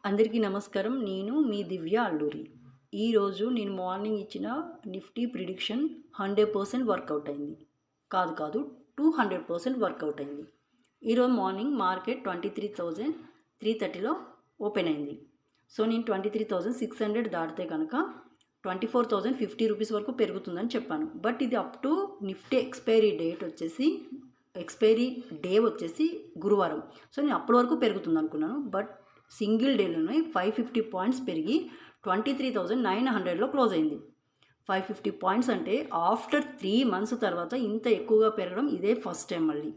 అందరికీ నమస్కారం. నేను మీ దివ్య అల్లూరి. ఈరోజు నేను మార్నింగ్ ఇచ్చిన నిఫ్టీ ప్రిడిక్షన్ 100% వర్కౌట్ అయింది. కాదు 200% వర్కౌట్ అయింది. ఈరోజు మార్నింగ్ మార్కెట్ 23,330లో ఓపెన్ అయింది. సో నేను 23,600 దాటితే కనుక 24,050 రూపీస్ వరకు పెరుగుతుందని చెప్పాను. బట్ ఇది up to Nifty expiry day వచ్చేసి గురువారం. సో నేను అప్పటి వరకు పెరుగుతుంది అనుకున్నాను. బట్ సింగిల్ డేలోనే 550 పాయింట్స్ పెరిగి 23,900లో క్లోజ్ అయింది. 550 పాయింట్స్ అంటే ఆఫ్టర్ 3 months తర్వాత ఇంత ఎక్కువగా పెరగడం ఇదే ఫస్ట్ టైం. మళ్ళీ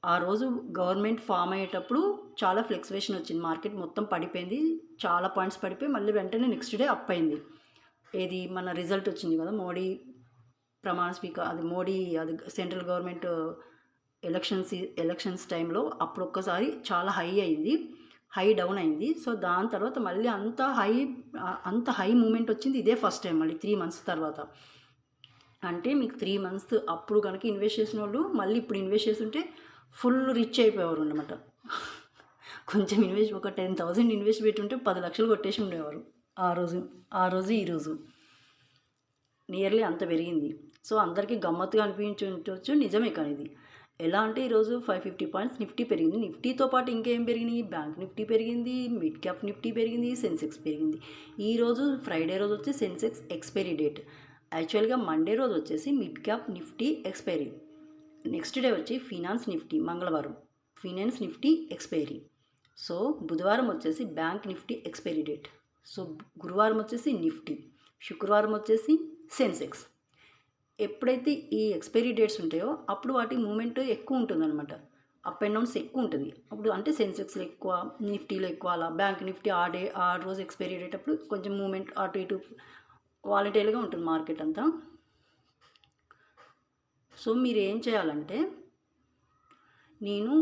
ఆ రోజు గవర్నమెంట్ ఫామ్ అయ్యేటప్పుడు చాలా ఫ్లెక్చువేషన్ వచ్చింది, మార్కెట్ మొత్తం పడిపోయింది, చాలా పాయింట్స్ పడిపోయి మళ్ళీ వెంటనే నెక్స్ట్ డే అప్ అయింది. ఏది మన రిజల్ట్ వచ్చింది కదా, మోడీ అది సెంట్రల్ గవర్నమెంట్ ఎలక్షన్స్ టైంలో అప్పుడు ఒక్కసారి చాలా హై డౌన్ అయింది. సో దాని తర్వాత మళ్ళీ అంత హై మూమెంట్ వచ్చింది ఇదే ఫస్ట్ టైం మళ్ళీ 3 months తర్వాత. అంటే మీకు 3 months అప్పుడు కనుక ఇన్వెస్ట్ చేసిన వాళ్ళు మళ్ళీ ఇప్పుడు ఇన్వెస్ట్ చేస్తుంటే ఫుల్ రిచ్ అయిపోయేవారు అన్నమాట. కొంచెం ఒక 10,000 ఇన్వెస్ట్ పెట్టుంటే 10 లక్షలు కొట్టేసి ఉండేవారు ఈ రోజు నియర్లీ అంత పెరిగింది. సో అందరికీ గమ్మత్తుగా అనిపించవచ్చు, నిజమే. కానీ ఇది ఎలా అంటే ఈరోజు 550 పాయింట్స్ నిఫ్టీ పెరిగింది. నిఫ్టీతో పాటు ఇంకేం పెరిగినాయి, బ్యాంక్ నిఫ్టీ పెరిగింది, మిడ్ క్యాప్ నిఫ్టీ పెరిగింది, సెన్సెక్స్ పెరిగింది. ఈరోజు ఫ్రైడే రోజు వచ్చి సెన్సెక్స్ ఎక్స్పైరీ డేట్. యాక్చువల్గా మండే రోజు వచ్చేసి mid cap Nifty expiry, next day వచ్చి ఫినాన్స్ నిఫ్టీ, మంగళవారం ఫినాన్స్ నిఫ్టీ ఎక్స్పైరీ. సో బుధవారం వచ్చేసి bank Nifty expiry date. So గురువారం వచ్చేసి నిఫ్టీ, శుక్రవారం వచ్చేసి సెన్సెక్స్. ఎప్పుడైతే ఈ ఎక్స్పైరీ డేట్స్ ఉంటాయో అప్పుడు వాటి మూమెంట్ ఎక్కువ ఉంటుందన్నమాట, అప్ అండ్ డౌన్స్ ఎక్కువ ఉంటుంది. అప్పుడు అంటే సెన్సెక్స్లో ఎక్కువ, నిఫ్టీలో ఎక్కువ, అలా బ్యాంక్ నిఫ్టీ ఆ రోజు ఎక్స్పైరీ డేట్ అప్పుడు కొంచెం మూమెంట్ అటు ఇటు వాలటైల్గా ఉంటుంది మార్కెట్ అంతా. సో మీరు ఏం చేయాలంటే, నేను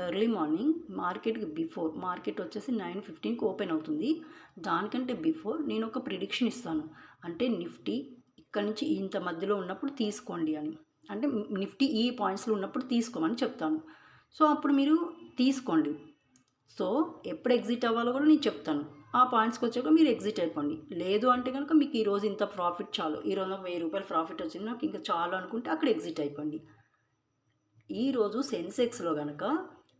ఎర్లీ మార్నింగ్ మార్కెట్ వచ్చేసి 9:15కి ఓపెన్ అవుతుంది. దానికంటే బిఫోర్ నేను ఒక ప్రిడిక్షన్ ఇస్తాను. అంటే నిఫ్టీ ఇక్కడ నుంచి ఇంత మధ్యలో ఉన్నప్పుడు తీసుకోండి అని, అంటే నిఫ్టీ ఈ పాయింట్స్లో ఉన్నప్పుడు తీసుకోమని చెప్తాను. సో అప్పుడు మీరు తీసుకోండి. సో ఎప్పుడు ఎగ్జిట్ అవ్వాలో కూడా నేను చెప్తాను. ఆ పాయింట్స్కి వచ్చాక మీరు ఎగ్జిట్ అయిపోండి. లేదు అంటే కనుక మీకు ఈరోజు ఇంత ప్రాఫిట్ చాలు, ఈరోజు నాకు 1000 రూపాయలు ప్రాఫిట్ వచ్చింది, నాకు ఇంకా చాలు అనుకుంటే అక్కడ ఎగ్జిట్ అయిపోండి. ఈరోజు సెన్సెక్స్లో కనుక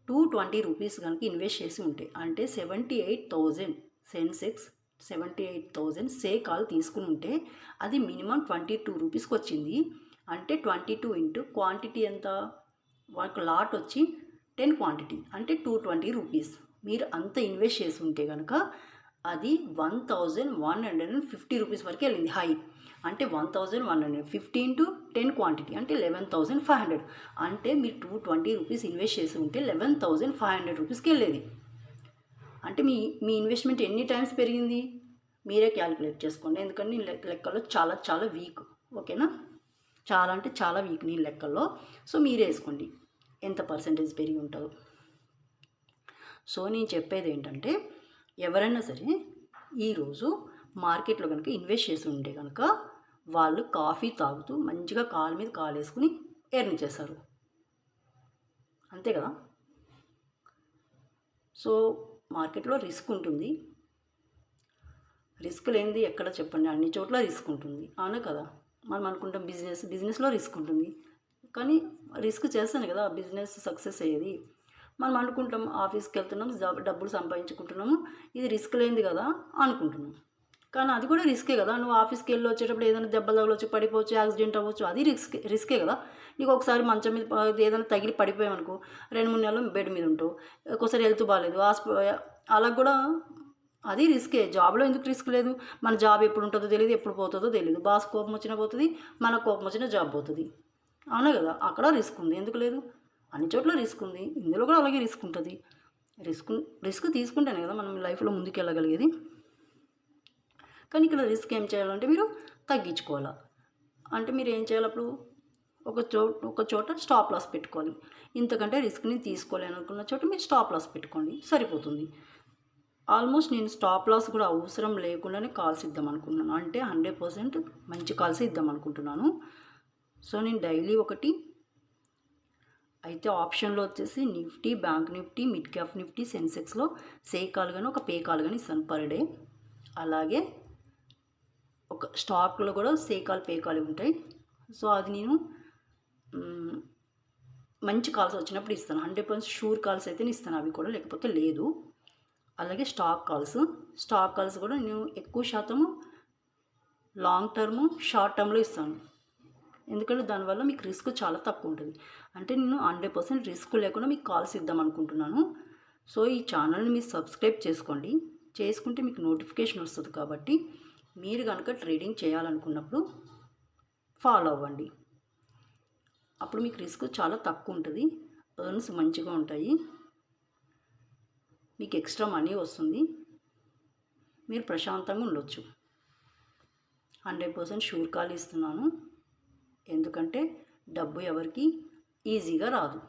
220 రూపీస్ కనుక ఇన్వెస్ట్ చేసి ఉంటే, అంటే 78,000 సెన్సెక్స్ 78,000 కాల్ తీసుకుని ఉంటే అది మినిమం 22 రూపీస్కి వచ్చింది. అంటే 22 ఇంటూ క్వాంటిటీ ఎంత, వాళ్ళకి లాట్ వచ్చి 10 క్వాంటిటీ అంటే 220 రూపీస్. మీరు అంత ఇన్వెస్ట్ చేసి ఉంటే కనుక అది 1,150 రూపీస్ వరకు వెళ్ళింది హై. అంటే 1,150 ఇంటూ 10 క్వాంటిటీ అంటే 11,500. అంటే మీరు 220 రూపీస్ ఇన్వెస్ట్ చేసి ఉంటే 11,500 రూపీస్కి వెళ్ళేది. అంటే మీ ఇన్వెస్ట్మెంట్ ఎన్ని టైమ్స్ పెరిగింది మీరే క్యాలిక్యులేట్ చేసుకోండి. ఎందుకంటే నేను లెక్కలో చాలా వీక్, ఓకేనా? చాలా అంటే చాలా వీక్ నేను లెక్కల్లో. సో మీరే వేసుకోండి ఎంత పర్సెంటేజ్ పెరిగి ఉంటుందో. సో నేను చెప్పేది ఏంటంటే, ఎవరైనా సరే ఈరోజు మార్కెట్లో కనుక ఇన్వెస్ట్ చేసి ఉంటే కనుక వాళ్ళు కాఫీ తాగుతూ మంచిగా కాలు మీద కాలు వేసుకుని ఎర్న్ చేస్తారు, అంతే కదా? సో మార్కెట్లో రిస్క్ ఉంటుంది. రిస్క్ లేనిది ఎక్కడ చెప్పండి, అన్ని చోట్ల రిస్క్ ఉంటుంది, అవునా కదా? మనం అనుకుంటాం బిజినెస్లో రిస్క్ ఉంటుంది, కానీ రిస్క్ చేస్తాను కదా బిజినెస్ సక్సెస్ అయ్యేది. మనం అనుకుంటాం ఆఫీస్కి వెళ్తున్నాం, డబ్బులు సంపాదించుకుంటున్నాము, ఇది రిస్క్ లేనిది కదా అనుకుంటున్నాం. కానీ అది కూడా రిస్కే కదా. నువ్వు ఆఫీస్కి వెళ్ళి వచ్చేటప్పుడు ఏదైనా దెబ్బలు తగలవచ్చు, పడిపోవచ్చు, యాక్సిడెంట్ అవ్వచ్చు, అది రిస్కే కదా. నీకు ఒకసారి మంచం మీద ఏదైనా తగిలి పడిపోయామనుకో 2-3 నెలలు బెడ్ మీద ఉంటావు. ఒక్కోసారి హెల్త్ బాగాలేదు, అలా కూడా అది రిస్కే. జాబ్లో ఎందుకు రిస్క్ లేదు? మన జాబ్ ఎప్పుడు ఉంటుందో తెలియదు, ఎప్పుడు పోతుందో తెలియదు. బాస్ కోపం వచ్చినా పోతుంది, మన కోపం వచ్చినా జాబ్ పోతుంది, అవునా కదా? అక్కడ రిస్క్ ఉంది, ఎందుకు లేదు? అన్ని చోట్ల రిస్క్ ఉంది, ఇందులో కూడా అలాగే రిస్క్ ఉంటుంది. రిస్క్ తీసుకుంటేనే కదా మనం లైఫ్లో ముందుకు వెళ్ళగలిగేది. కానీ ఇక్కడ రిస్క్ ఏం చేయాలంటే మీరు తగ్గించుకోవాలా. అంటే మీరు ఏం చేయాలి, అప్పుడు ఒక చోట స్టాప్ లాస్ పెట్టుకోవాలి. ఇంతకంటే రిస్క్ని తీసుకోలేను అనుకున్న చోట మీరు స్టాప్ లాస్ పెట్టుకోండి, సరిపోతుంది. ఆల్మోస్ట్ నేను స్టాప్ లాస్ కూడా అవసరం లేకుండానే కాల్స్ ఇద్దాం అనుకుంటున్నాను. అంటే 100% మంచి కాల్స్ ఇద్దాం అనుకుంటున్నాను. సో నేను డైలీ ఒకటి అయితే ఆప్షన్లో వచ్చేసి Nifty, bank Nifty, mid cap Nifty, సెన్సెక్స్లో సే కాల్ కానీ ఒక పే కాల్ కానీ ఇస్తాను పర్ డే. అలాగే ఒక స్టాక్లో కూడా సే కాల్ పే కాల్ ఉంటాయి. సో అది నేను మంచి కాల్స్ వచ్చినప్పుడు ఇస్తాను. 100% షూర్ కాల్స్ అయితే ఇస్తాను, అవి కూడా లేకపోతే లేదు. అలాగే స్టాక్ కాల్స్ కూడా నేను ఎక్కువ శాతము లాంగ్ టర్ము షార్ట్ టర్మ్లో ఇస్తాను. ఎందుకంటే దానివల్ల మీకు రిస్క్ చాలా తక్కువ ఉంటుంది. అంటే నేను 100% రిస్క్ లేకుండా మీకు కాల్స్ ఇద్దాం అనుకుంటున్నాను. సో ఈ ఛానల్ని మీరు సబ్స్క్రైబ్ చేసుకోండి. చేసుకుంటే మీకు నోటిఫికేషన్ వస్తుంది. కాబట్టి మీరు కనుక ట్రేడింగ్ చేయాలనుకున్నప్పుడు ఫాలో అవ్వండి. అప్పుడు మీకు రిస్క్ చాలా తక్కువ ఉంటుంది, ఎర్న్స్ మంచిగా ఉంటాయి, మీకు ఎక్స్ట్రా మనీ వస్తుంది, మీరు ప్రశాంతంగా ఉండొచ్చు. 100% షూర్ కాల్ ఇస్తున్నాను. ఎందుకంటే డబ్బు ఎవరికి ఈజీగా రాదు.